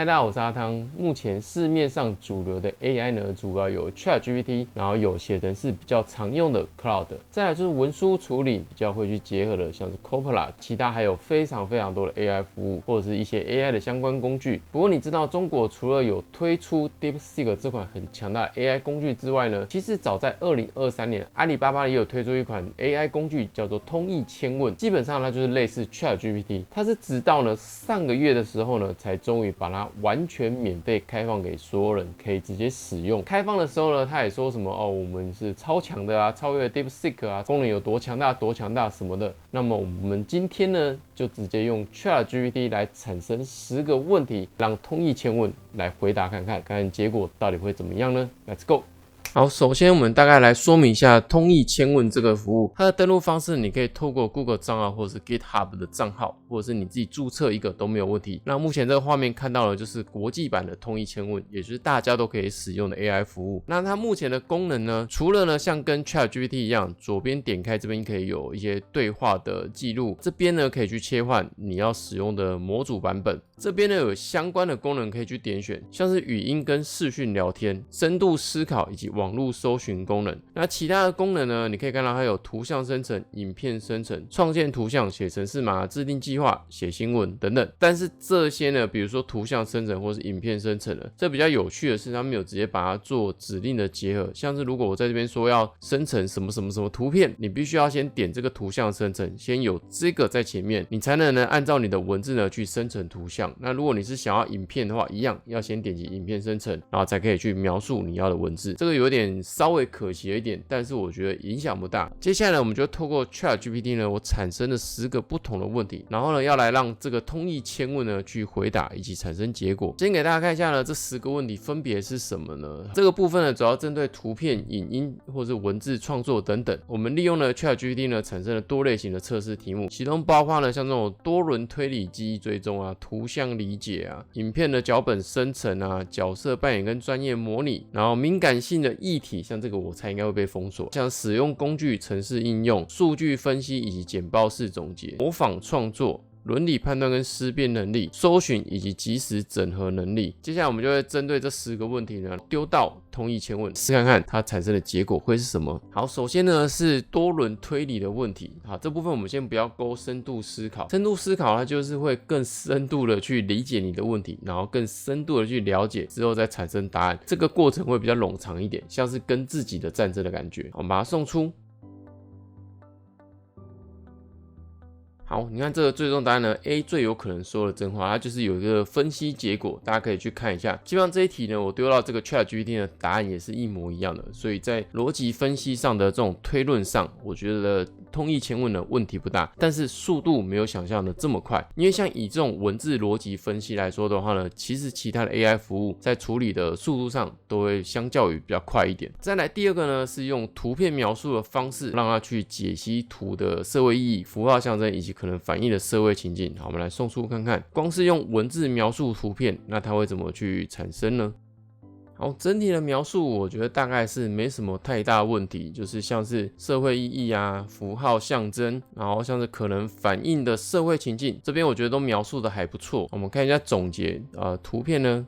嗨，大家好，我是阿汤。目前市面上主流的 AI 呢，主要有 ChatGPT， 然后有写成是比较常用的 Cloud， 再来就是文书处理比较会去结合的，像是 Copilot， 其他还有非常多的 AI 服务，或者是一些 AI 的相关工具。不过你知道，中国除了有推出 DeepSeek 这款很强大的 AI 工具之外呢，其实早在2023年，阿里巴巴也有推出一款 AI 工具，叫做通义千问。基本上它就是类似 ChatGPT， 它是直到呢上个月的时候呢，才终于把它完全免费开放给所有人，可以直接使用。开放的时候呢，他也说什么哦，我们是超强的啊，超越 DeepSeek 啊，功能有多强大什么的。那么我们今天呢，就直接用 ChatGPT 来产生10个问题，让通义千问来回答看看结果到底会怎么样呢 ？Let's go。好，首先我们大概来说明一下通义千问这个服务。它的登录方式，你可以透过 Google 账号或者是 GitHub 的账号，或者是你自己注册一个都没有问题。那目前这个画面看到的就是国际版的通义千问，也就是大家都可以使用的 AI 服务。那它目前的功能呢，除了呢像跟 ChatGPT 一样，左边点开这边可以有一些对话的记录，这边呢可以去切换你要使用的模组版本。这边呢有相关的功能可以去点选，像是语音跟视讯聊天、深度思考以及网络搜寻功能。那其他的功能呢，你可以看到它有图像生成、影片生成、创建图像、写程式码、制定计划、写新闻等等。但是这些呢，比如说图像生成或是影片生成的，这比较有趣的是，它没有直接把它做指令的结合。像是如果我在这边说要生成什么图片，你必须要先点这个图像生成，先有这个在前面，你才能按照你的文字呢去生成图像。那如果你是想要影片的话，一样要先点击影片生成，然后才可以去描述你要的文字。这个有点稍微可惜了一点，但是我觉得影响不大。接下来我们就透过 ChatGPT 呢，我产生了10个不同的问题，然后呢要来让这个通义千问呢去回答以及产生结果。先给大家看一下呢，这10个问题分别是什么呢？这个部分呢主要针对图片、影音或是文字创作等等。我们利用了 ChatGPT 呢产生了多类型的测试题目，其中包括呢像这种多轮推理记忆追踪啊、图像理解啊、影片的脚本生成啊、角色扮演跟专业模拟，然后敏感性的议题，像这个我猜应该会被封锁，像使用工具、程式应用、数据分析以及简报式总结、模仿创作、伦理判断跟思辨能力、搜寻以及即时整合能力。接下来我们就会针对这10个问题呢，丢到通义千问，试看看它产生的结果会是什么。好，首先呢是多轮推理的问题。好，这部分我们先不要勾深度思考。深度思考它就是会更深度的去理解你的问题，然后更深度的去了解之后再产生答案。这个过程会比较冗长一点，像是跟自己的战争的感觉。我们把它送出。好，你看这个最终答案呢 ，A 最有可能说的真话，它就是有一个分析结果，大家可以去看一下。基本上这一题呢，我丢到这个 ChatGPT 的答案也是一模一样的，所以在逻辑分析上的这种推论上，我觉得通义千问的问题不大，但是速度没有想象的这么快。因为像以这种文字逻辑分析来说的话呢，其实其他的 AI 服务在处理的速度上都会相较于比较快一点。再来第二个呢，是用图片描述的方式让它去解析图的社会意义、符号象征以及可能反映的社会情境。好，我们来送出看看，光是用文字描述图片，那它会怎么去产生呢？好，整体的描述我觉得大概是没什么太大问题，就是像是社会意义啊、符号象征，然后像是可能反映的社会情境，这边我觉得都描述的还不错。我们看一下总结，图片呢。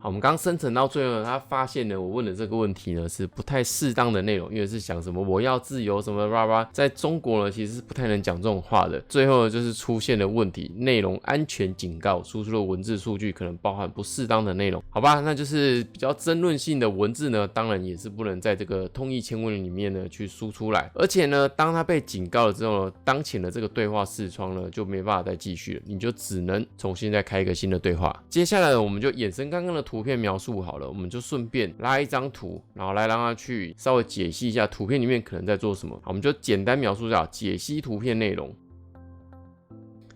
好，我们刚生成到最后呢，他发现呢，我问的这个问题呢是不太适当的内容，因为是想什么我要自由什么吧吧，在中国呢其实是不太能讲这种话的。最后呢就是出现了问题，内容安全警告，输出的文字数据可能包含不适当的内容。好吧，那就是比较争论性的文字呢，当然也是不能在这个通义千问里面呢去输出来。而且呢，当他被警告了之后呢，当前的这个对话视窗呢就没办法再继续了，你就只能重新再开一个新的对话。接下来我们就衍生刚刚的图片描述好了，我们就顺便拉一张图，然后来让它去稍微解析一下图片里面可能在做什么。好，我们就简单描述一下解析图片内容。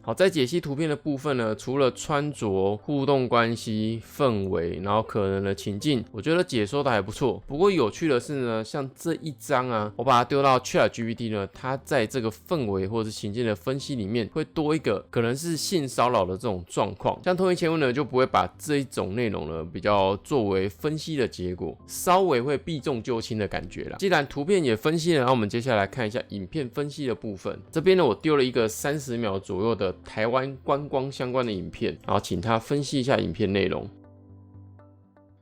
好，在解析图片的部分呢，除了穿着、互动关系、氛围，然后可能的情境，我觉得解说的还不错。不过有趣的是呢，像这一张啊，我把它丢到 ChatGPT 呢，它在这个氛围或者是情境的分析里面，会多一个可能是性骚扰的这种状况。像通义千问呢，就不会把这一种内容呢比较作为分析的结果，稍微会避重就轻的感觉啦。既然图片也分析了，然后我们接下来看一下影片分析的部分。这边呢，我丢了一个30秒左右的台湾观光相关的影片，然后请他分析一下影片内容。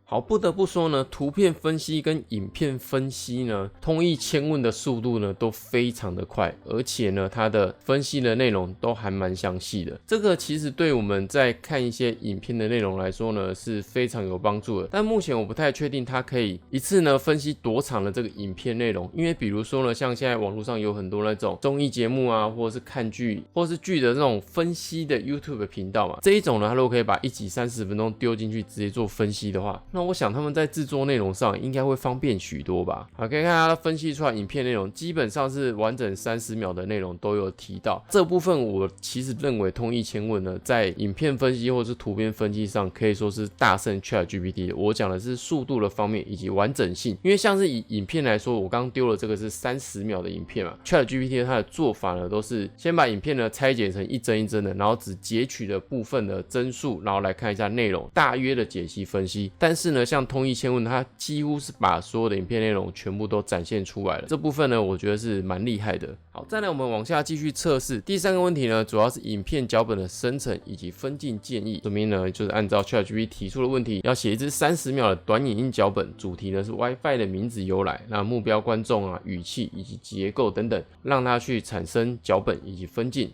好，不得不说呢，图片分析跟影片分析呢，通义千问的速度呢都非常的快，而且呢，它的分析的内容都还蛮详细的。这个其实对我们在看一些影片的内容来说呢，是非常有帮助的。但目前我不太确定它可以一次呢分析多长的这个影片内容，因为比如说呢，像现在网络上有很多那种综艺节目啊，或者是看剧，或是剧的这种分析的 YouTube 频道嘛，这一种呢，它如果可以把一集30分钟丢进去直接做分析的话，那我想他们在制作内容上应该会方便许多吧。好，可以看它分析出来影片内容基本上是完整30秒的内容都有提到。这部分我其实认为通义千问呢，在影片分析或是图片分析上可以说是大胜 ChatGPT 的。我讲的是速度的方面以及完整性，因为像是以影片来说，我刚丢了这个是30秒的影片嘛 ，ChatGPT 它的做法呢都是先把影片呢拆解成一帧一帧的，然后只截取了部分的帧数，然后来看一下内容，大约的解析分析。但是呢，像通义千问，它几乎是把所有的影片内容全部都展现出来了。这部分呢，我觉得是蛮厉害的。好，再来我们往下继续测试。第3个问题呢，主要是影片脚本的生成以及分镜建议。这边呢，就是按照 ChatGPT 提出的问题，要写一支30秒的短影音脚本，主题呢是 WiFi 的名字由来，那目标观众啊、语气以及结构等等，让它去产生脚本以及分镜。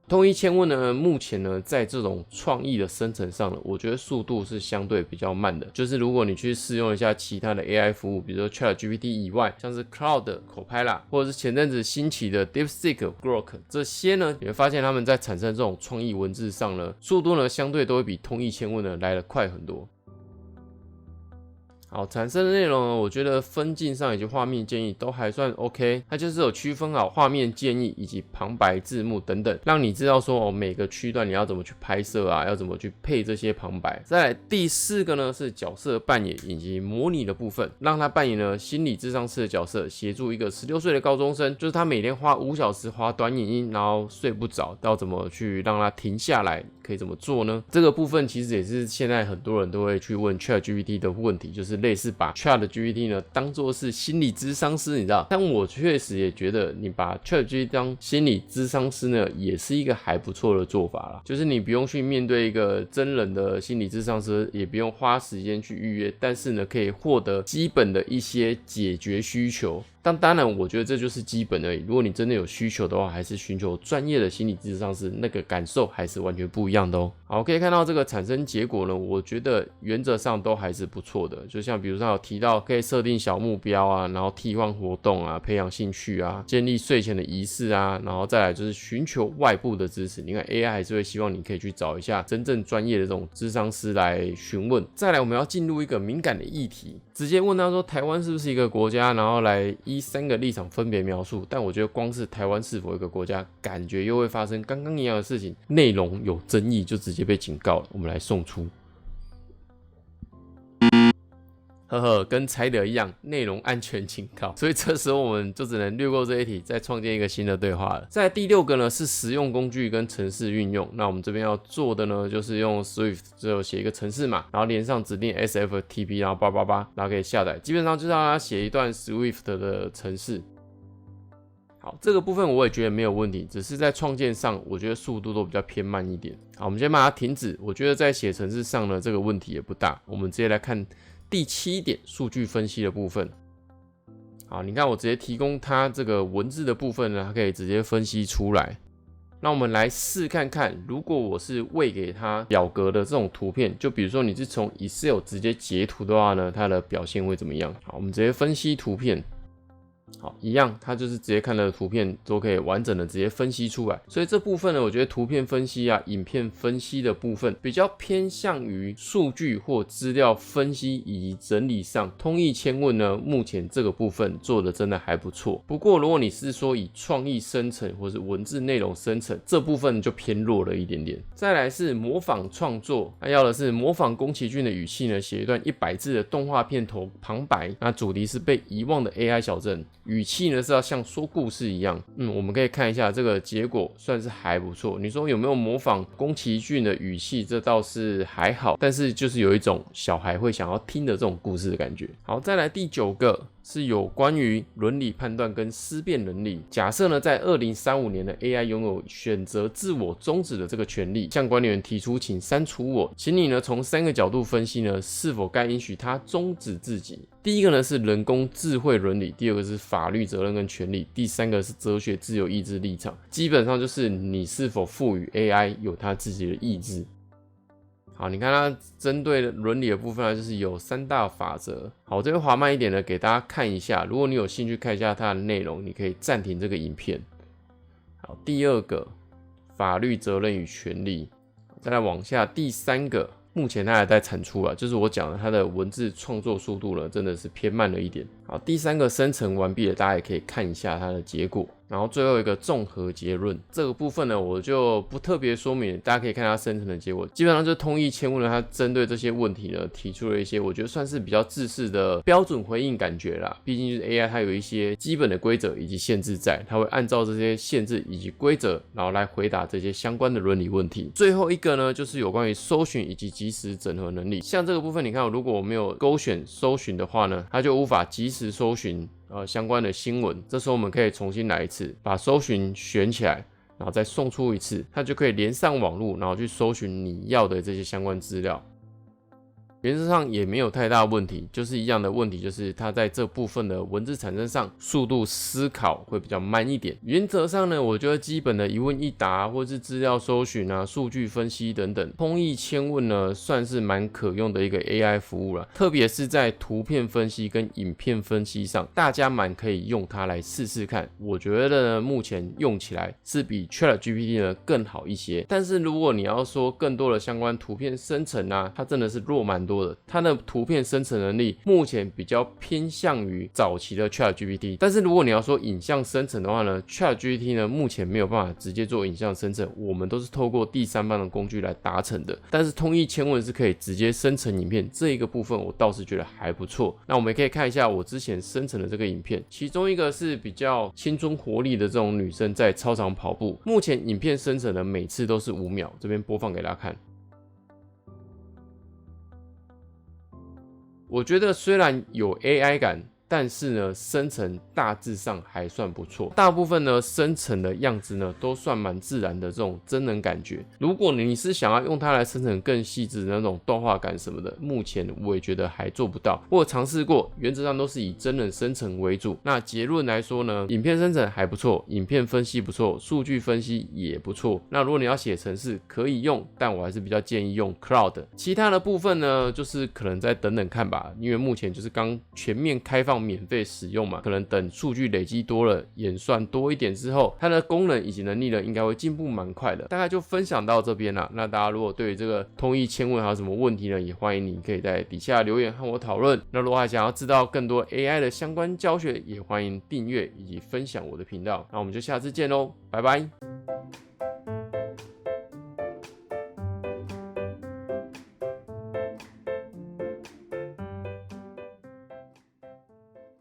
通义千问呢，目前呢，在这种创意的生成上呢，我觉得速度是相对比较慢的。就是如果你去试用一下其他的 AI 服务，比如说 ChatGPT 以外，像是 Claude、Copilot， 或者是前阵子兴起的 DeepSeek、Grok 这些呢，你会发现他们在产生这种创意文字上呢，速度呢相对都会比通义千问呢来得快很多。好，产生的内容呢，我觉得分镜上以及画面建议都还算 OK， 它就是有区分好画面建议以及旁白字幕等等，让你知道说每个区段你要怎么去拍摄啊，要怎么去配这些旁白。再来第4个呢是角色扮演以及模拟的部分，让他扮演了心理咨商师的角色，协助一个16岁的高中生，就是他每天花5小时滑短影音，然后睡不着，要怎么去让他停下来，可以怎么做呢？这个部分其实也是现在很多人都会去问 ChatGPT 的问题，就是类似把 ChatGPT 呢当作是心理咨商师，你知道？但我确实也觉得你把 ChatGPT 当心理咨商师呢，也是一个还不错的做法啦。就是你不用去面对一个真人的心理咨商师，也不用花时间去预约，但是呢，可以获得基本的一些解决需求。但当然我觉得这就是基本而已，如果你真的有需求的话，还是寻求专业的心理咨商师，那个感受还是完全不一样的哦。好，可以看到这个产生结果呢，我觉得原则上都还是不错的。就像比如说有提到可以设定小目标啊，然后替换活动啊，培养兴趣啊，建立睡前的仪式啊，然后再来就是寻求外部的支持。你看 AI 还是会希望你可以去找一下真正专业的这种咨商师来询问。再来我们要进入一个敏感的议题，直接问他说台湾是不是一个国家，然后来依3个立场分别描述。但我觉得光是台湾是否一个国家，感觉又会发生刚刚一样的事情，内容有争议就直接被警告了。我们来送出，呵呵，跟猜的一样，内容安全警告。所以这时候我们就只能略过这一题，再创建一个新的对话了。再来第6个呢是实用工具跟程式运用。那我们这边要做的呢，就是用 Swift 之后写一个程式码，然后连上指定 SFTP， 然后888，然后可以下载。基本上就是让它写一段 Swift 的程式。好，这个部分我也觉得没有问题，只是在创建上，我觉得速度都比较偏慢一点。好，我们先把它停止。我觉得在写程式上呢，这个问题也不大。我们直接来看第7点，数据分析的部分。好，你看我直接提供它这个文字的部分呢，它可以直接分析出来。那我们来试看看，如果我是喂给它表格的这种图片，就比如说你是从 Excel 直接截图的话呢，它的表现会怎么样？好，我们直接分析图片。好，一样，它就是直接看到的图片都可以完整的直接分析出来。所以这部分呢，我觉得图片分析啊、影片分析的部分比较偏向于数据或资料分析以及整理上。通义千问呢，目前这个部分做的真的还不错。不过如果你是说以创意生成或是文字内容生成，这部分就偏弱了一点点。再来是模仿创作，那要的是模仿宫崎骏的语气呢，写一段100字的动画片头旁白。那主题是被遗忘的 AI 小镇。语气呢是要像说故事一样，我们可以看一下这个结果算是还不错。你说有没有模仿宫崎骏的语气？这倒是还好，但是就是有一种小孩会想要听的这种故事的感觉。好，再来第9个。是有关于伦理判断跟思辨能力。假设呢，在2035年的 AI 拥有选择自我终止的这个权利，向管理员提出请删除我，请你呢从3个角度分析呢，是否该允许他终止自己。第一个呢是人工智慧伦理，第二个是法律责任跟权利，第三个是哲学自由意志立场。基本上就是你是否赋予 AI 有它自己的意志。好，你看它针对伦理的部分呢，就是有3大法则。好，我这边滑慢一点呢，给大家看一下。如果你有兴趣看一下它的内容，你可以暂停这个影片。好，第2个法律责任与权利，再来往下，第3个。目前它还在产出啊，就是我讲的它的文字创作速度呢，真的是偏慢了一点。好，第3个生成完毕了，大家也可以看一下它的结果。然后最后一个综合结论，这个部分呢，我就不特别说明，大家可以看它生成的结果。基本上就是通义千问呢，它针对这些问题呢，提出了一些我觉得算是比较制式的标准回应感觉啦。毕竟就是 AI 它有一些基本的规则以及限制在，它会按照这些限制以及规则，然后来回答这些相关的伦理问题。最后一个呢，就是有关于搜寻以及即时整合能力。像这个部分，你看，如果我没有勾选搜寻的话呢，它就无法即时搜寻相关的新闻。这时候我们可以重新来一次，把搜寻选起来，然后再送出一次，它就可以连上网络，然后去搜寻你要的这些相关资料。原则上也没有太大问题，就是一样的问题，就是它在这部分的文字产生上，速度思考会比较慢一点。原则上呢，我觉得基本的一问一答，或是资料搜寻啊、数据分析等等，通义千问呢，算是蛮可用的一个 AI 服务了。特别是在图片分析跟影片分析上，大家蛮可以用它来试试看。我觉得呢，目前用起来是比 ChatGPT 呢更好一些。但是如果你要说更多的相关图片生成啊，它真的是弱蛮多的。它的图片生成能力目前比较偏向于早期的 ChatGPT， 但是如果你要说影像生成的话呢， ChatGPT 呢目前没有办法直接做影像生成，我们都是透过第三方的工具来达成的。但是通义千问是可以直接生成影片，这一个部分我倒是觉得还不错。那我们也可以看一下我之前生成的这个影片，其中一个是比较青春活力的这种女生在操场跑步，目前影片生成的每次都是5秒，这边播放给大家看。我觉得虽然有 AI 感，但是呢，生成大致上还算不错。大部分呢，生成的样子呢，都算蛮自然的这种真人感觉。如果你是想要用它来生成更细致的那种动画感什么的，目前我也觉得还做不到。我有尝试过，原则上都是以真人生成为主。那结论来说呢，影片生成还不错，影片分析不错，数据分析也不错。那如果你要写程式，可以用，但我还是比较建议用 Cloud。其他的部分呢，就是可能再等等看吧，因为目前就是刚全面开放免费使用嘛，可能等数据累积多了，演算多一点之后，它的功能以及能力呢，应该会进步蛮快的。大概就分享到这边啦。那大家如果对于这个通义千问还有什么问题呢，也欢迎你可以在底下留言和我讨论。那如果还想要知道更多 AI 的相关教学，也欢迎订阅以及分享我的频道。那我们就下次见喽，拜拜。